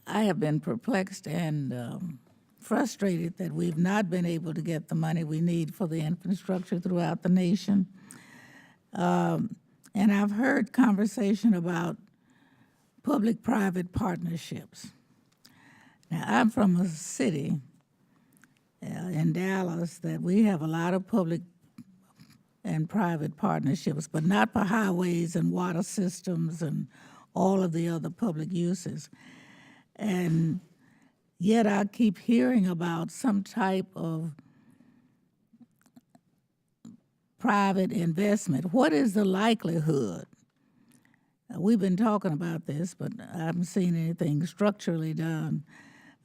I have been perplexed and frustrated that we've not been able to get the money we need for the infrastructure throughout the nation. And I've heard conversation about public-private partnerships. Now, I'm from a city in Dallas that we have a lot of public and private partnerships, but not for highways and water systems and all of the other public uses. And yet I keep hearing about some type of private investment. What is the likelihood? We've been talking about this, but I haven't seen anything structurally done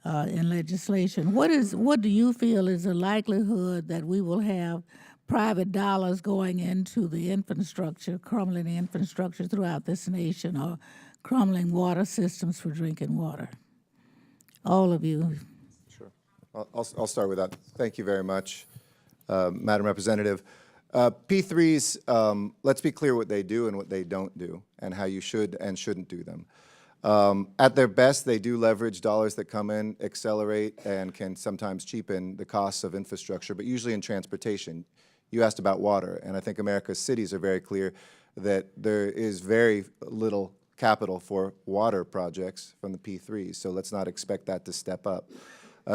in legislation. What do you feel is the likelihood that we will have private dollars going into the infrastructure, crumbling the infrastructure throughout this nation, or crumbling water systems for drinking water? All of you. Sure. I'll start with that. Thank you very much, Madam Representative. P3s, let's be clear what they do and what they don't do, and how you should and shouldn't do them. At their best, they do leverage dollars that come in, accelerate, and can sometimes cheapen the costs of infrastructure, but usually in transportation. You asked about water, and I think America's cities are very clear that there is very little capital for water projects from the P3s, so let's not expect that to step up.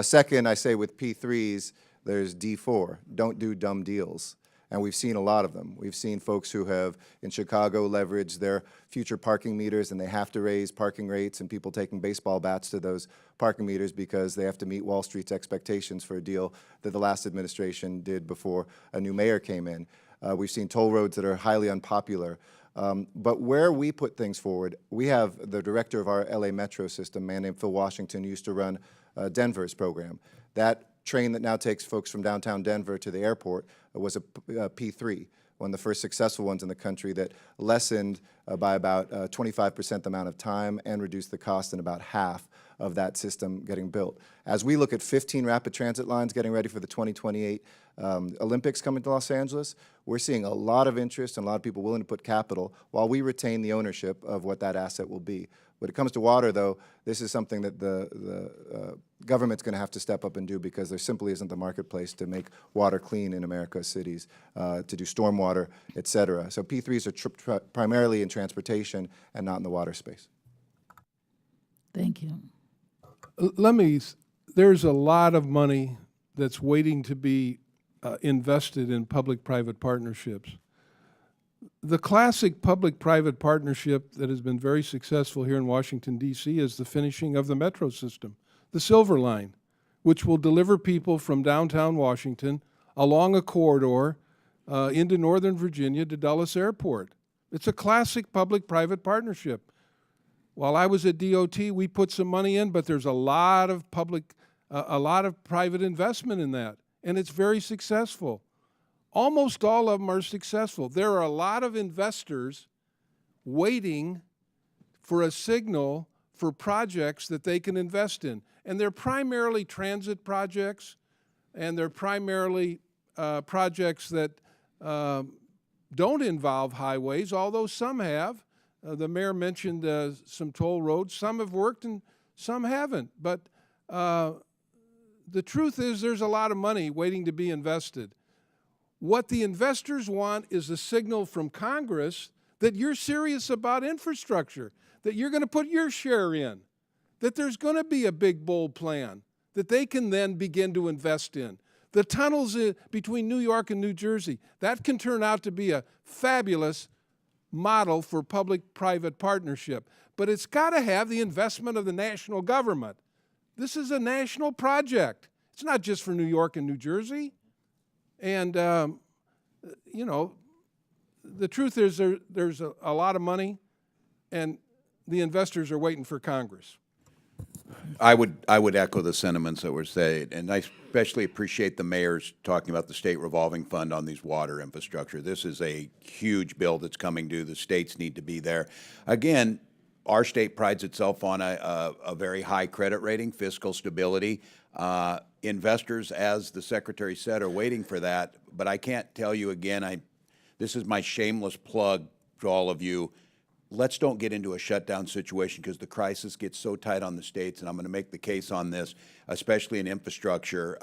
Second, I say with P3s, there's D4, don't do dumb deals. And we've seen a lot of them. We've seen folks who have, in Chicago, leveraged their future parking meters, and they have to raise parking rates, and people taking baseball bats to those parking meters because they have to meet Wall Street's expectations for a deal that the last administration did before a new mayor came in. We've seen toll roads that are highly unpopular. But where we put things forward, we have the director of our LA Metro system, a man named Phil Washington, who used to run Denver's program. That train that now takes folks from downtown Denver to the airport was a P3, one of the first successful ones in the country that lessened by about 25% the amount of time and reduced the cost in about half of that system getting built. As we look at 15 rapid transit lines getting ready for the 2028 Olympics coming to Los Angeles, we're seeing a lot of interest and a lot of people willing to put capital while we retain the ownership of what that asset will be. When it comes to water, though, this is something that the government's going to have to step up and do, because there simply isn't the marketplace to make water clean in America's cities, to do stormwater, et cetera. So P3s are primarily in transportation and not in the water space. Thank you. There's a lot of money that's waiting to be invested in public-private partnerships. The classic public-private partnership that has been very successful here in Washington, D.C. is the finishing of the metro system, the Silver Line, which will deliver people from downtown Washington along a corridor into Northern Virginia to Dulles Airport. It's a classic public-private partnership. While I was at DOT, we put some money in, but there's a lot of private investment in that, and it's very successful. Almost all of them are successful. There are a lot of investors waiting for a signal for projects that they can invest in. And they're primarily transit projects, and they're primarily projects that don't involve highways, although some have. The mayor mentioned some toll roads. Some have worked and some haven't. But the truth is there's a lot of money waiting to be invested. What the investors want is a signal from Congress that you're serious about infrastructure, that you're going to put your share in, that there's going to be a big, bold plan that they can then begin to invest in. The tunnels between New York and New Jersey, that can turn out to be a fabulous model for public-private partnership. But it's got to have the investment of the national government. This is a national project. It's not just for New York and New Jersey. And, you know, the truth is there's a lot of money, and the investors are waiting for Congress. I would echo the sentiments that were said, and I especially appreciate the mayor's talking about the state revolving fund on these water infrastructure. This is a huge bill that's coming due. The states need to be there. Again, our state prides itself on a very high credit rating, fiscal stability. Investors, as the Secretary said, are waiting for that. But I can't tell you again, this is my shameless plug to all of you. let's don't get into a shutdown situation because the crisis gets so tight on the states, and I'm going to make the case on this, especially in infrastructure.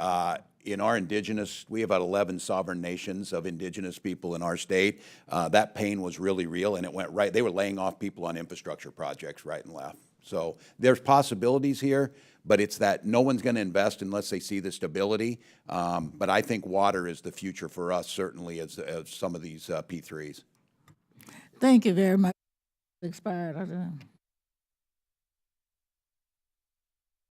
In our indigenous, we have about 11 sovereign nations of indigenous people in our state. That pain was really real, and it went right. They were laying off people on infrastructure projects right and left. So there's possibilities here, but it's that no one's going to invest unless they see the stability. But I think water is the future for us, certainly as some of these P3s. Thank you very much. Expired.